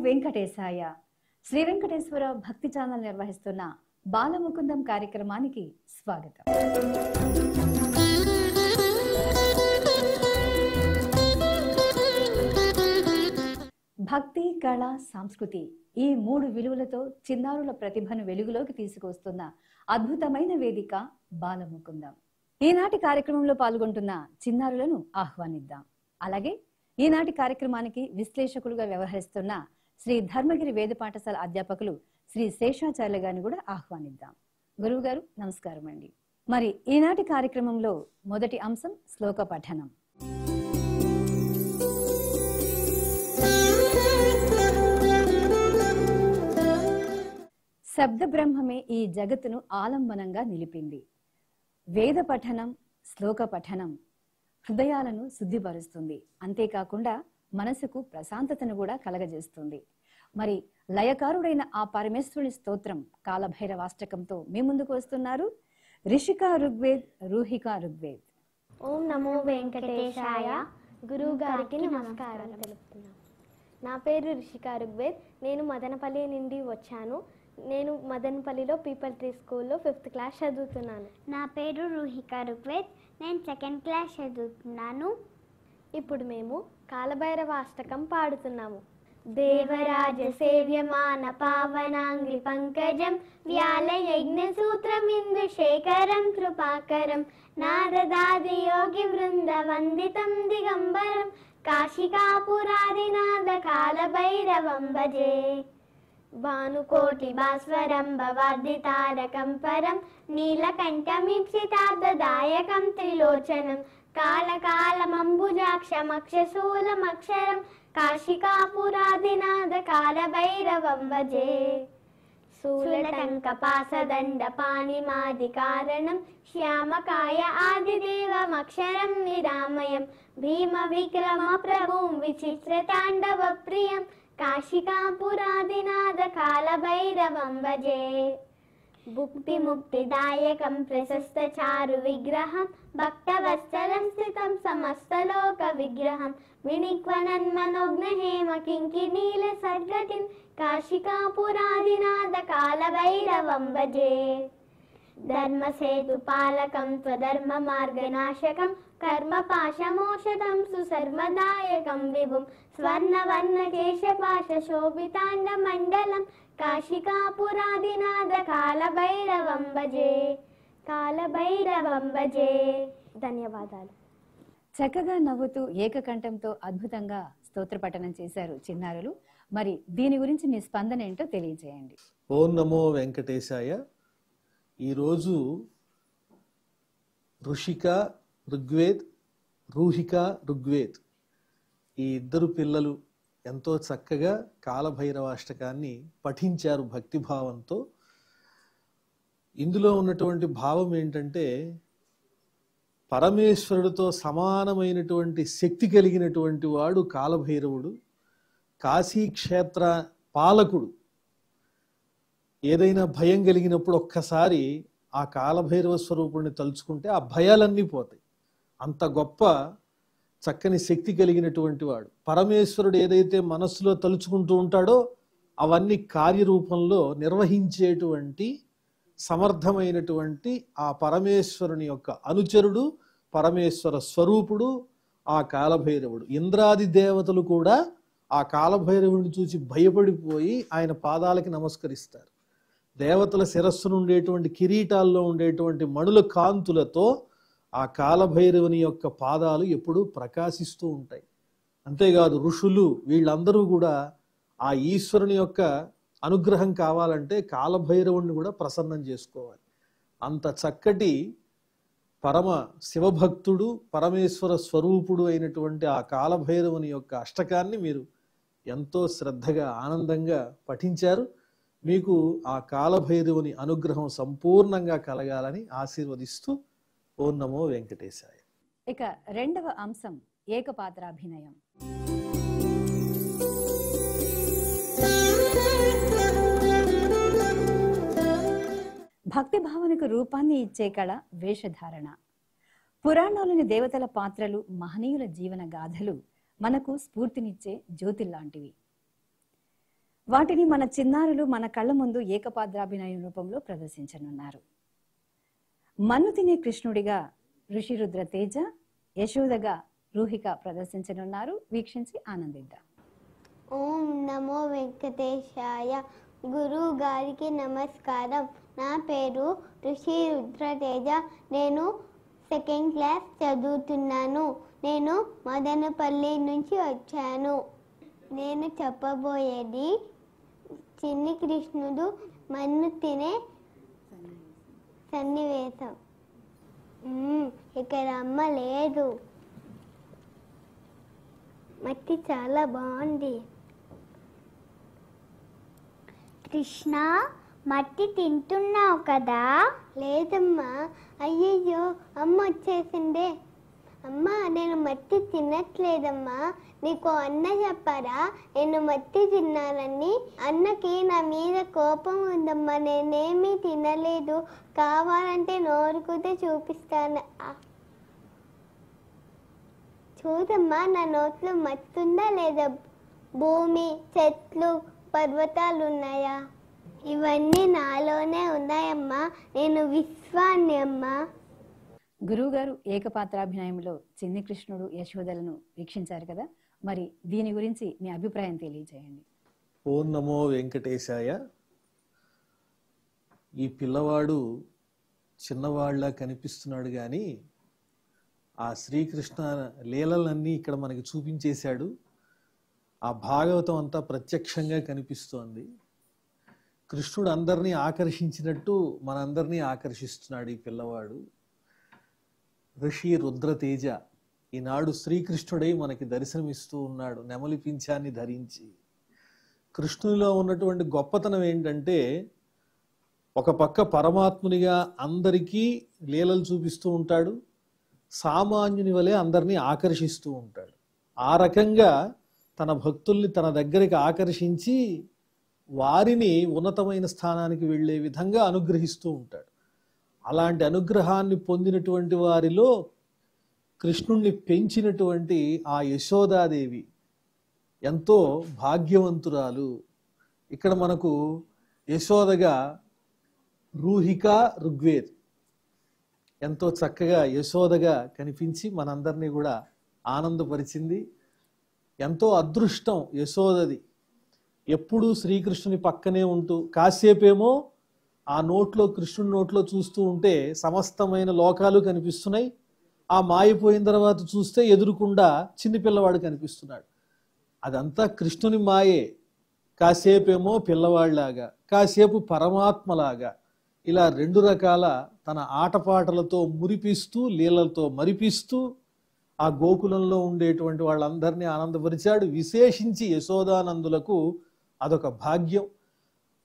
వెంకటేశాయ. శ్రీ వెంకటేశ్వర భక్తి ఛానల్ నిర్వహిస్తున్న బాలముకుందం కార్యక్రమానికి స్వాగతం. భక్తి, కళ, సంస్కృతి ఈ మూడు విలువలతో చిన్నారుల ప్రతిభను వెలుగులోకి తీసుకొస్తున్న అద్భుతమైన వేదిక బాలముకుందం. ఈనాటి కార్యక్రమంలో పాల్గొంటున్న చిన్నారులను ఆహ్వానిద్దాం. అలాగే ఈనాటి కార్యక్రమానికి విశ్లేషకులుగా వ్యవహరిస్తున్న శ్రీ ధర్మగిరి వేద పాఠశాల అధ్యాపకులు శ్రీ శేషాచార్య గారిని కూడా ఆహ్వానిద్దాం. గురువు గారు నమస్కారం అండి. మరి ఈనాటి కార్యక్రమంలో మొదటి అంశం శ్లోక పఠనం. శబ్ద బ్రహ్మమే ఈ జగత్తును ఆలంబనంగా నిలిపింది. వేద పఠనం, శ్లోక పఠనం హృదయాలను శుద్ధిపరుస్తుంది. అంతేకాకుండా మనసుకు ప్రశాంతతను కూడా కలగజేస్తుంది. మరి లయకారుడైన ఆ పరమేశ్వరుని స్తోత్రం కాలభైరవాష్టకంతో మీ ముందుకు వస్తున్నారు రిషికా ఋగ్వేద్, రూహికా ఋగ్వేద్. ఓం నమో వెంకటేశాయ. గురువు గారికి నమస్కారం తెలుపుతున్నాను. నా పేరు రిషికా ఋగ్వేద్. నేను మదనపల్లి నుండి వచ్చాను. నేను మదనపల్లిలో పీపల్ ట్రీ స్కూల్లో 5th క్లాస్ చదువుతున్నాను. నా పేరు రూహికా ఋగ్వేద్. నేను 2nd క్లాస్ చదువుతున్నాను. ఇప్పుడు మేము కాలభైరవ అష్టకం పాడుతున్నాము. దేవరాజ సేవ్యమాన పావనాంగ్రి పంకజం వ్యాల యజ్ఞ సూత్రమిందు శేఖరం కృపాకరం నారదాది యోగి వృంద వందితం దిగంబరం కాశికాపురాదినాథ కాలభైరవం భజే. భానుకోటి భాస్వరం భవాద్దితారకం పరం నీలకంఠమీప్సితార్థదాయకం త్రిలోచనం కాలకాలమంబుజాక్షమక్షశూలమక్షరం కాశికాపురాదినాథ కాలభైరవం భజే. శూలటంకపాసదండ పాణిమాదికారణం శ్యామకాయ ఆదిదేవమక్షరం నిరామయం భీమ విక్రమ ప్రభుం విచిత్రతాండవ ప్రియం కాశికాపురాదినాథ కాలభైరవం భజే. భుక్తి ముక్తిదాయకం ప్రశస్త చారు విగ్రహం భక్తవత్సలం స్థితం సమస్తలోక విగ్రహం వినిక్వనన్మనోజ్ఞ హేమ కింకినీల సద్గతిం కాశికాపురాదినాథ కాలభైరవం భజే. ధర్మసేతు పాలకం త్వధర్మ మార్గనాశకం కర్మపాశమోషధం సుసర్మదాయకం విభుం స్వర్ణవర్ణ కేశపాశ శోభితాండ మండలం కాశికాపురాదినాథ కాలభైరవం భజే. కాలభైరవం భజే. ధన్యవాదాలు. చక్కగా నవ్వుతూ ఏకకంఠంతో అద్భుతంగా స్తోత్ర పఠనం చేశారు చిన్నారులు. మరి దీని గురించి మీ స్పందన ఏంటో తెలియజేయండి. ఓం నమో వెంకటేశాయ. ఈరోజు ఋషిక ఋగ్వేద్, రూహిక ఋగ్వేద్ ఈ ఇద్దరు పిల్లలు ఎంతో చక్కగా కాలభైరవాష్టకాన్ని పఠించారు భక్తిభావంతో. ఇందులో ఉన్నటువంటి భావం ఏంటంటే పరమేశ్వరుడితో సమానమైనటువంటి శక్తి కలిగినటువంటి వాడు కాలభైరవుడు. కాశీక్షేత్ర పాలకుడు. ఏదైనా భయం కలిగినప్పుడు ఒక్కసారి ఆ కాలభైరవ స్వరూపుణ్ణి తలుచుకుంటే ఆ భయాలన్నీ పోతాయి. అంత గొప్ప చక్కని శక్తి కలిగినటువంటి వాడు. పరమేశ్వరుడు ఏదైతే మనస్సులో తలుచుకుంటూ ఉంటాడో అవన్నీ కార్యరూపంలో నిర్వహించేటువంటి సమర్థమైనటువంటి ఆ పరమేశ్వరుని యొక్క అనుచరుడు, పరమేశ్వర స్వరూపుడు ఆ కాలభైరవుడు. ఇంద్రాది దేవతలు కూడా ఆ కాలభైరవుడిని చూసి భయపడిపోయి ఆయన పాదాలకి నమస్కరిస్తారు. దేవతల శిరస్సును ఉండేటువంటి కిరీటాల్లో ఉండేటువంటి మణుల కాంతులతో ఆ కాలభైరవుని యొక్క పాదాలు ఎప్పుడూ ప్రకాశిస్తూ ఉంటాయి. అంతేకాదు ఋషులు వీళ్ళందరూ కూడా ఆ ఈశ్వరుని యొక్క అనుగ్రహం కావాలంటే కాలభైరవుని కూడా ప్రసన్నం చేసుకోవాలి. అంత చక్కటి పరమ శివభక్తుడు, పరమేశ్వర స్వరూపుడు అయినటువంటి ఆ కాలభైరవుని యొక్క అష్టకాన్ని మీరు ఎంతో శ్రద్ధగా ఆనందంగా పఠించారు. మీకు ఆ కాలభైరవుని అనుగ్రహం సంపూర్ణంగా కలగాలని ఆశీర్వదిస్తూ ఓం నమో వెంకటేశాయ. ఇక రెండవ అంశం ఏకపాత్రాభినయం. భక్తి భావనకు రూపాన్ని ఇచ్చే కళ వేషధారణ. పురాణాలోని దేవతల పాత్రలు, మహనీయుల జీవన గాథలు మనకు స్ఫూర్తినిచ్చే జ్యోతిల్లాంటివి. వాటిని మన చిన్నారులు మన కళ్ళ ముందు ఏకపాత్రాభినయం రూపంలో ప్రదర్శించనున్నారు. మన్ను తినే కృష్ణుడిగా ఋషిరుద్ర తేజ, యశోదగా రూహిక ప్రదర్శించనున్నారు. వీక్షించి ఆనందిద్దాం. ఓం నమో వెంకటేశాయ. గురువు గారికి నమస్కారం. నా పేరు ఋషి రుద్రతేజ. నేను సెకండ్ క్లాస్ చదువుతున్నాను. నేను మదనపల్లి నుంచి వచ్చాను. నేను చెప్పబోయేది చిన్ని కృష్ణుడు మన్ను తినే సన్నివేశం. ఇక్కడ అమ్మ లేదు. మట్టి చాలా బాగుంది. కృష్ణ, మట్టి తింటున్నావు కదా? లేదమ్మా. అయ్యయ్యో, అమ్మ వచ్చేసిందే. అమ్మ, నేను మట్టి తినట్లేదమ్మా. నీకు అన్న చెప్పారా నేను మట్టి తిన్నానని? అన్నకి నా మీద కోపం ఉందమ్మా. నేనేమీ తినలేదు. కావాలంటే నోరుకుతే చూపిస్తాను. చూడమ్మా, నా నోట్లో మట్టి ఉందా లేదా? భూమి, చెట్లు, పర్వతాలు ఉన్నాయా? ఇవన్నీ నాలోనే ఉన్నాయమ్మా. నేను విశ్వాన్ని అమ్మా. గురువు గారు ఏకపాత్రాభినయంలో చిన్ని కృష్ణుడు యశోదలను వీక్షించారు కదా, మరి దీని గురించి మీ అభిప్రాయం తెలియజేయండి. ఓం నమో వెంకటేశాయ. ఈ పిల్లవాడు చిన్నవాళ్ళ కనిపిస్తున్నాడు కానీ ఆ శ్రీకృష్ణ లీలలన్నీ ఇక్కడ మనకి చూపించేశాడు. ఆ భాగవతం అంతా ప్రత్యక్షంగా కనిపిస్తోంది. కృష్ణుడు అందరినీ ఆకర్షించినట్టు మనందరినీ ఆకర్షిస్తున్నాడు ఈ పిల్లవాడు. ఋషి రుద్రతేజ ఈనాడు శ్రీకృష్ణుడై మనకి దర్శనమిస్తూ ఉన్నాడు నెమలి పింఛాన్ని ధరించి. కృష్ణునిలో ఉన్నటువంటి గొప్పతనం ఏంటంటే, ఒక పక్క పరమాత్మునిగా అందరికీ లీలలు చూపిస్తూ ఉంటాడు, సామాన్యుని వలె అందరినీ ఆకర్షిస్తూ ఉంటాడు. ఆ రకంగా తన భక్తుల్ని తన దగ్గరికి ఆకర్షించి వారిని ఉన్నతమైన స్థానానికి వెళ్ళే విధంగా అనుగ్రహిస్తూ ఉంటాడు. అలాంటి అనుగ్రహాన్ని పొందినటువంటి వారిలో కృష్ణుణ్ణి పెంచినటువంటి ఆ యశోదాదేవి ఎంతో భాగ్యవంతురాలు. ఇక్కడ మనకు యశోదగా రూహిక, ఋగ్వేద్ ఎంతో చక్కగా యశోదగా కనిపించి మనందరినీ కూడా ఆనందపరిచింది. ఎంతో అదృష్టం యశోదది. ఎప్పుడూ శ్రీకృష్ణుని పక్కనే ఉంటూ, కాసేపేమో ఆ నోట్లో కృష్ణుని నోట్లో చూస్తూ ఉంటే సమస్తమైన లోకాలు కనిపిస్తున్నాయి. ఆ మాయపోయిన తర్వాత చూస్తే ఎదురుకుండా చిన్ని పిల్లవాడు కనిపిస్తున్నాడు. అదంతా కృష్ణుని మాయే. కాసేపేమో పిల్లవాడిలాగా, కాసేపు పరమాత్మలాగా, ఇలా రెండు రకాల తన ఆటపాటలతో మురిపిస్తూ లీలలతో మరిపిస్తూ ఆ గోకులంలో ఉండేటువంటి వాళ్ళందరినీ ఆనందపరిచాడు. విశేషించి యశోదానందులకు అదొక భాగ్యం.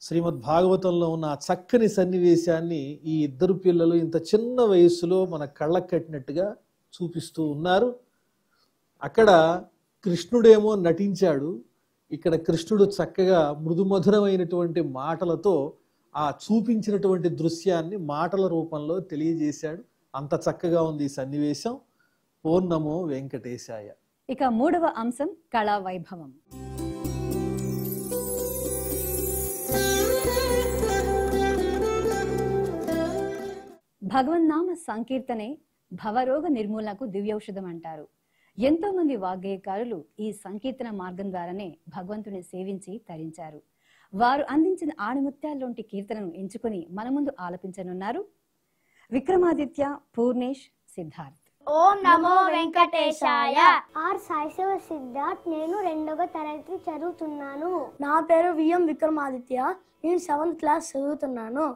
శ్రీమద్ భాగవతంలో ఉన్న ఆ చక్కని సన్నివేశాన్ని ఈ ఇద్దరు పిల్లలు ఇంత చిన్న వయస్సులో మన కళ్ళకు కట్టినట్టుగా చూపిస్తూ ఉన్నారు. అక్కడ కృష్ణుడేమో నటించాడు, ఇక్కడ కృష్ణుడు చక్కగా మృదుమధురమైనటువంటి మాటలతో ఆ చూపించినటువంటి దృశ్యాన్ని మాటల రూపంలో తెలియజేశాడు. అంత చక్కగా ఉంది ఈ సన్నివేశం. ఓం నమో వెంకటేశాయ. ఇక మూడవ అంశం కళా వైభవం. భగవన్నామ సంకీర్తనే భవరోగ నిర్మూలనకు దివ్యౌషధం అంటారు. ఎంతో మంది వాగ్గేయకారులు ఈ సంకీర్తన మార్గం ద్వారానే భగవంతుని సేవించి తరించారు. వారు అందించిన ఆణిముత్యాల్లోంటి కీర్తనను ఎంచుకొని మన ముందు ఆలపించనున్నారు విక్రమాదిత్య, పూర్ణేష్, సిద్ధార్థ్. ఓం నమో వెంకటేశాయ. ఆర్ సాయిశివ సిద్ధార్థ్. నేను 2వ తరగతి చదువుతున్నాను. నా పేరు విఎం విక్రమాదిత్య. నేను 7th క్లాస్ చదువుతున్నాను.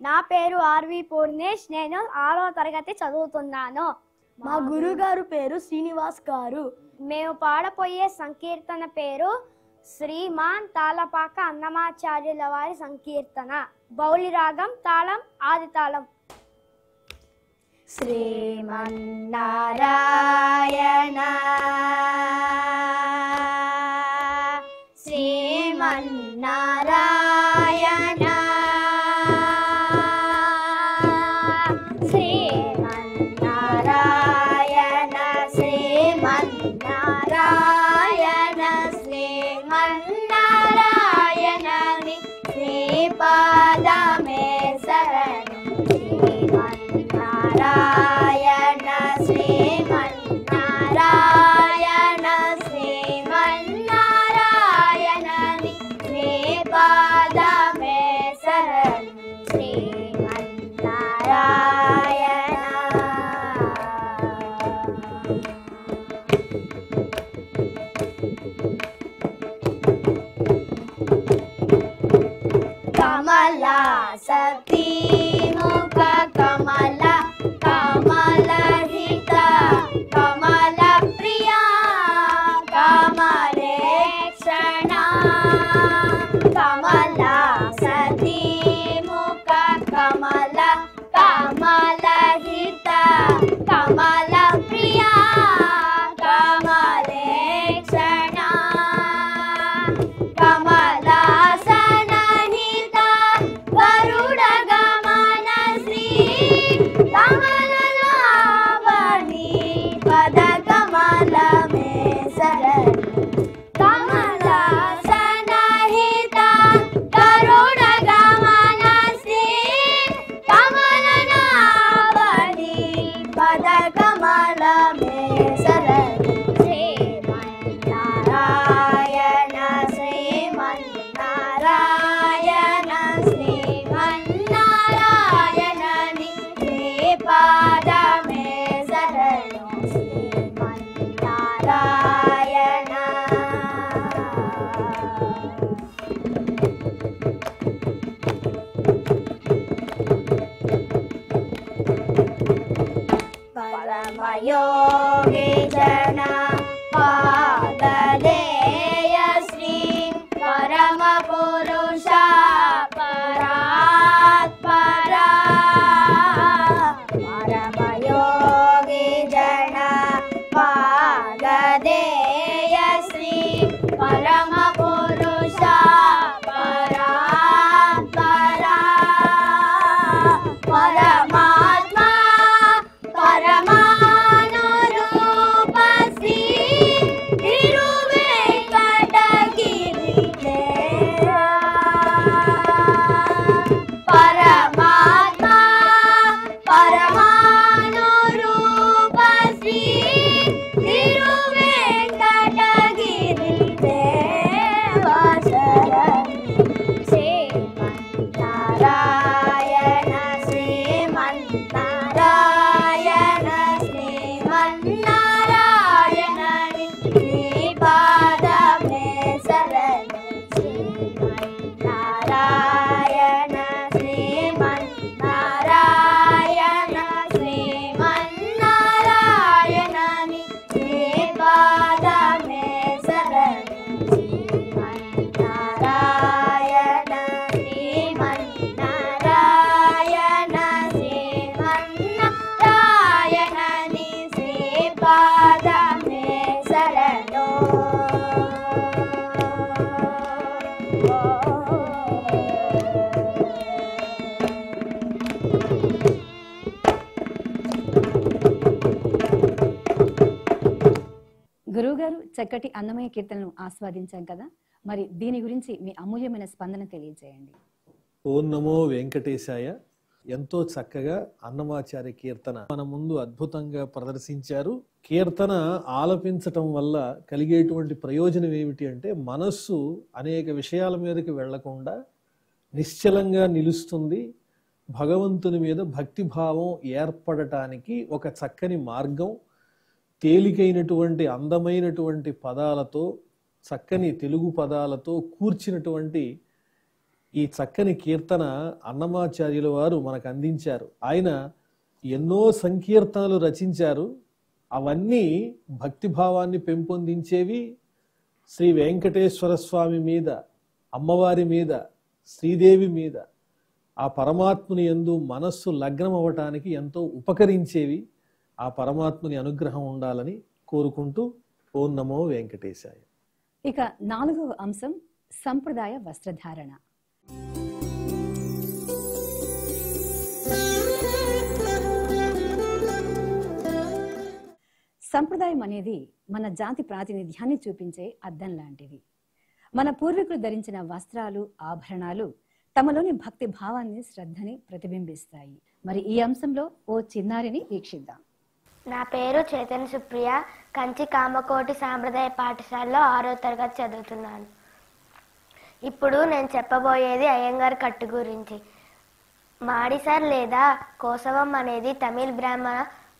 నా పేరు ఆర్వి పూర్ణేష్. నేను 6వ తరగతి చదువుతున్నాను. మా గురుగారు పేరు శ్రీనివాస్ గారు. మేము పాడపోయే సంకీర్తన పేరు శ్రీమాన్ తాళపాక అన్నమాచార్యుల వారి సంకీర్తన. బౌలి రాగం, తాళం ఆది తాళం. శ్రీమన్నారాయణ శ్రీమన్నారాయణ శ్రీమన్నారాయణ శ్రీమన్నారాయణ శ్రీమన్నారాయణ కమలమే శరణు శ్రీమన్నారాయణ శ్రీమన్నారాయణ శ్రీమన్నారాయణ పాదమే శరణు శ్రీమన్నారాయణ పరమయోగి జన పాదలేయ శ్రీ పరమ పురుష పరాత్పరా పరమయోగి జన పాదలేయ శ్రీ పరమ పురుష పరాత్పరా పరమాత్మా పరమానురూప శ్రీ తిరువేంకటగిరి పరమాత్మా పరమానురూప శ్రీ తిరువేంకటగిరి దేవా శరణు శ్రీమన్నారాయణ శ్రీమన్నారాయణ శ్రీమన్నారాయణ పాదమే శరణు శ్రీమన్నారాయణ శ్రీమన్నారాయణ శ్రీమన్నారాయణ పాదమే శరణు శ్రీమన్నారాయణ శ్రీమన్నారాయణ శ్రీమన్నారాయణ శ్రీపాదమే శరణు గురువుగారు చక్కటి అన్నమయ్య కీర్తనను ఆస్వాదించాం కదా, మరి దీని గురించి మీ అమూల్యమైన స్పందన తెలియజేయండి. ఓం నమో వెంకటేశాయ. ఎంతో చక్కగా అన్నమాచార్య కీర్తన మన ముందు అద్భుతంగా ప్రదర్శించారు. కీర్తన ఆలపించటం వల్ల కలిగేటువంటి ప్రయోజనం ఏమిటి అంటే మనస్సు అనేక విషయాల మీదకి వెళ్లకుండా నిశ్చలంగా నిలుస్తుంది. భగవంతుని మీద భక్తిభావం ఏర్పడటానికి ఒక చక్కని మార్గం. తేలికైనటువంటి అందమైనటువంటి పదాలతో, చక్కని తెలుగు పదాలతో కూర్చినటువంటి ఈ చక్కని కీర్తన అన్నమాచార్యుల వారు మనకు అందించారు. ఆయన ఎన్నో సంకీర్తనలు రచించారు. అవన్నీ భక్తిభావాన్ని పెంపొందించేవి. శ్రీ వెంకటేశ్వర స్వామి మీద, అమ్మవారి మీద, శ్రీదేవి మీద, ఆ పరమాత్ముని యందు మనస్సు లగ్నం అవ్వటానికి ఎంతో ఉపకరించేవి. ఆ పరమాత్ముని అనుగ్రహం ఉండాలని కోరుకుంటూ ఓం నమో వెంకటేశాయ. ఇక 4వ అంశం సంప్రదాయ వస్త్రధారణ. సంప్రదాయం అనేది మన జాతి ప్రాతినిధ్యాన్ని చూపించే అద్దం లాంటిది. మన పూర్వీకులు ధరించిన వస్త్రాలు, ఆభరణాలు తమలోని భక్తి భావాన్ని, శ్రద్ధని ప్రతిబింబిస్తాయి. మరి ఈ అంశంలో ఓ చిన్నారిని వీక్షిద్దాం. నా పేరు చైతన్య సుప్రియ. కంచి కామకోటి సాంప్రదాయ పాఠశాలలో 6వ తరగతి చదువుతున్నాను. ఇప్పుడు నేను చెప్పబోయేది అయ్యంగార్ కట్టు గురించి. మాడిసర్ లేదా కోసవం అనేది తమిళ బ్రాహ్మణ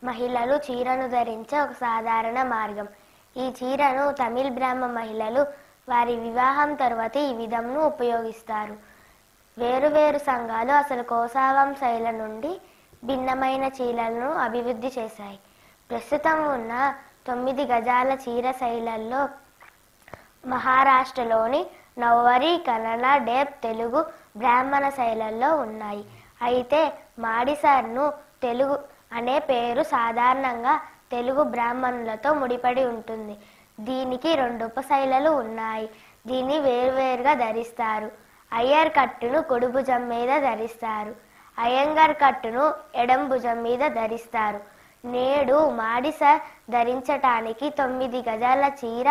మహిళలు చీరను ధరించే ఒక సాధారణ మార్గం. ఈ చీరను తమిళ బ్రాహ్మణ మహిళలు వారి వివాహం తర్వాత ఈ విధంను ఉపయోగిస్తారు. వేరువేరు సంఘాలు అసలు కోసావం శైల నుండి భిన్నమైన చీరలను అభివృద్ధి చేశాయి. ప్రస్తుతం ఉన్న 9 గజాల చీర శైలల్లో మహారాష్ట్రలోని నవ్వరి, కన్నడ, డేప్, తెలుగు బ్రాహ్మణ శైలల్లో ఉన్నాయి. అయితే మాడిసర్ను తెలుగు అనే పేరు సాధారణంగా తెలుగు బ్రాహ్మణులతో ముడిపడి ఉంటుంది. దీనికి 2 ఉపశైలలు ఉన్నాయి. దీన్ని వేరువేరుగా ధరిస్తారు. అయ్యర్ కట్టును కుడి భుజం మీద ధరిస్తారు. అయ్యంగార్ కట్టును ఎడం భుజం మీద ధరిస్తారు. నేడు మాడిసర్ ధరించటానికి 9 గజాల చీర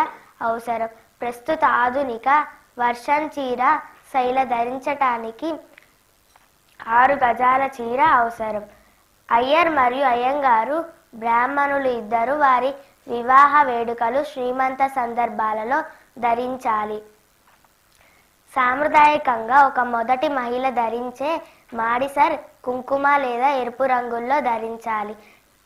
అవసరం. ప్రస్తుత ఆధునిక వర్షన్ చీర శైల ధరించటానికి 6 గజాల చీర అవసరం. అయ్యర్ మరియు అయ్యంగారు బ్రాహ్మణులు ఇద్దరు వారి వివాహ వేడుకలు శ్రీమంత సందర్భాలలో ధరించాలి. సాంప్రదాయకంగా ఒక మొదటి మహిళ ధరించే మాడిసర్ కుంకుమ లేదా ఎరుపు రంగుల్లో ధరించాలి.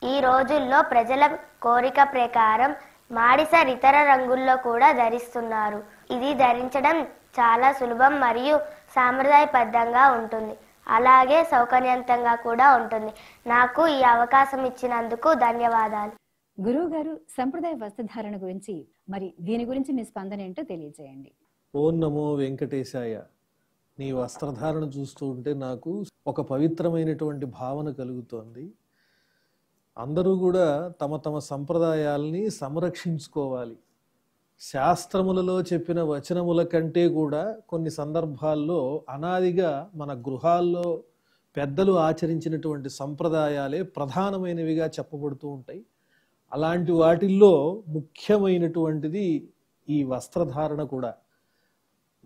ఈ రోజుల్లో ప్రజల కోరిక ప్రకారం మాడిసర్ ఇతర రంగుల్లో కూడా ధరిస్తున్నారు. ఇది ధరించడం చాలా సులభం మరియు సాంప్రదాయబద్ధంగా ఉంటుంది, అలాగే సౌకర్యవంతంగా కూడా ఉంటుంది. నాకు ఈ అవకాశం ఇచ్చినందుకు ధన్యవాదాలు. గురువు గారు, సంప్రదాయ వస్త్రధారణ గురించి మరి దీని గురించి మీ స్పందన ఏంటో తెలియజేయండి. ఓం నమో వెంకటేశాయ. నీ వస్త్రధారణ చూస్తూ ఉంటే నాకు ఒక పవిత్రమైనటువంటి భావన కలుగుతోంది. అందరూ కూడా తమ తమ సంప్రదాయాల్ని సంరక్షించుకోవాలి. శాస్త్రములలో చెప్పిన వచనముల కంటే కూడా కొన్ని సందర్భాల్లో అనాదిగా మన గృహాల్లో పెద్దలు ఆచరించినటువంటి సంప్రదాయాలే ప్రధానమైనవిగా చెప్పబడుతూ ఉంటాయి. అలాంటి వాటిల్లో ముఖ్యమైనటువంటిది ఈ వస్త్రధారణ కూడా.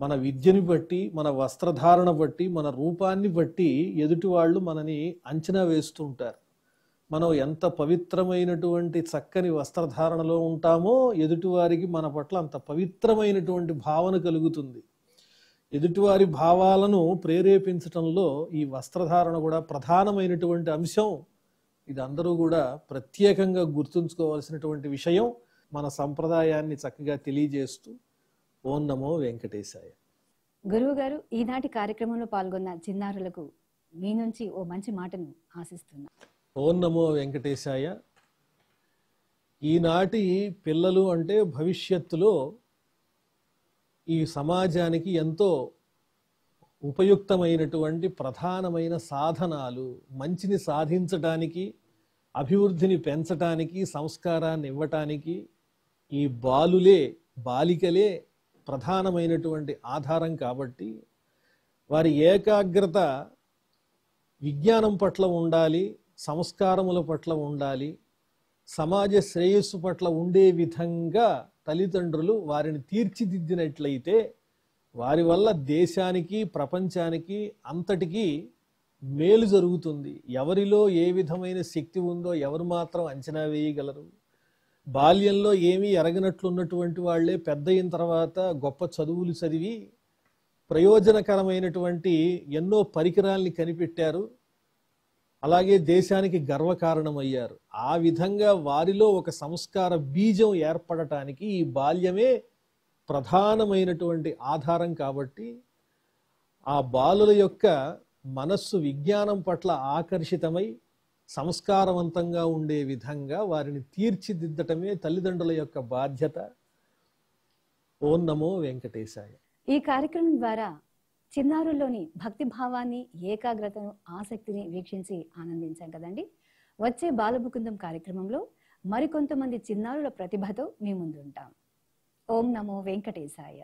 మన విద్యని బట్టి, మన వస్త్రధారణ బట్టి, మన రూపాన్ని బట్టి ఎదుటి వాళ్ళు మనని అంచనా వేస్తూ ఉంటారు. మనం ఎంత పవిత్రమైనటువంటి చక్కని వస్త్రధారణలో ఉంటామో ఎదుటివారికి మన పట్ల అంత పవిత్రమైనటువంటి భావన కలుగుతుంది. ఎదుటివారి భావాలను ప్రేరేపించటంలో ఈ వస్త్రధారణ కూడా ప్రధానమైనటువంటి అంశం. ఇది అందరూ కూడా ప్రత్యేకంగా గుర్తుంచుకోవాల్సినటువంటి విషయం. మన సంప్రదాయాన్ని చక్కగా తెలియజేస్తూ ఓం నమో వెంకటేశాయ. గురువు గారు, ఈనాటి కార్యక్రమంలో పాల్గొన్న చిన్నారులకు మీ నుంచి ఓ మంచి మాటను ఆశిస్తున్నా. ఓం నమో వెంకటేశాయ. ఈనాటి పిల్లలు అంటే భవిష్యత్తులో ఈ సమాజానికి ఎంతో ఉపయుక్తమైనటువంటి ప్రధానమైన సాధనాలు. మంచిని సాధించటానికి, అభివృద్ధిని పెంచటానికి, సంస్కారాన్ని ఇవ్వటానికి ఈ బాలికలే ప్రధానమైనటువంటి ఆధారం. కాబట్టి వారి ఏకాగ్రత విజ్ఞానం పట్ల ఉండాలి, సంస్కారముల పట్ల ఉండాలి, సమాజ శ్రేయస్సు పట్ల ఉండే విధంగా తల్లిదండ్రులు వారిని తీర్చిదిద్దినట్లయితే వారి వల్ల దేశానికి, ప్రపంచానికి అంతటికీ మేలు జరుగుతుంది. ఎవరిలో ఏ విధమైన శక్తి ఉందో ఎవరు మాత్రం అంచనా వేయగలరు? బాల్యంలో ఏమీ ఎరగనట్లున్నటువంటి వాళ్లే పెద్ద అయిన తర్వాత గొప్ప చదువులు చదివి ప్రయోజనకరమైనటువంటి ఎన్నో పరికరాల్ని కనిపెట్టారు, అలాగే దేశానికి గర్వకారణమయ్యారు. ఆ విధంగా వారిలో ఒక సంస్కార బీజం ఏర్పడటానికి ఈ బాల్యమే ప్రధానమైనటువంటి ఆధారం. కాబట్టి ఆ బాలుల యొక్క మనస్సు విజ్ఞానం పట్ల ఆకర్షితమై సంస్కారవంతంగా ఉండే విధంగా వారిని తీర్చిదిద్దటమే తల్లిదండ్రుల యొక్క బాధ్యత. ఓం నమో వెంకటేశాయ. ఈ కార్యక్రమం ద్వారా చిన్నారుల్లోని భక్తి భావాన్ని, ఏకాగ్రతను, ఆసక్తిని వీక్షించి ఆనందించాం కదండి. వచ్చే బాలముకుందం కార్యక్రమంలో మరికొంతమంది చిన్నారుల ప్రతిభతో మీ ముందు ఉంటాం. ఓం నమో వెంకటేశాయ.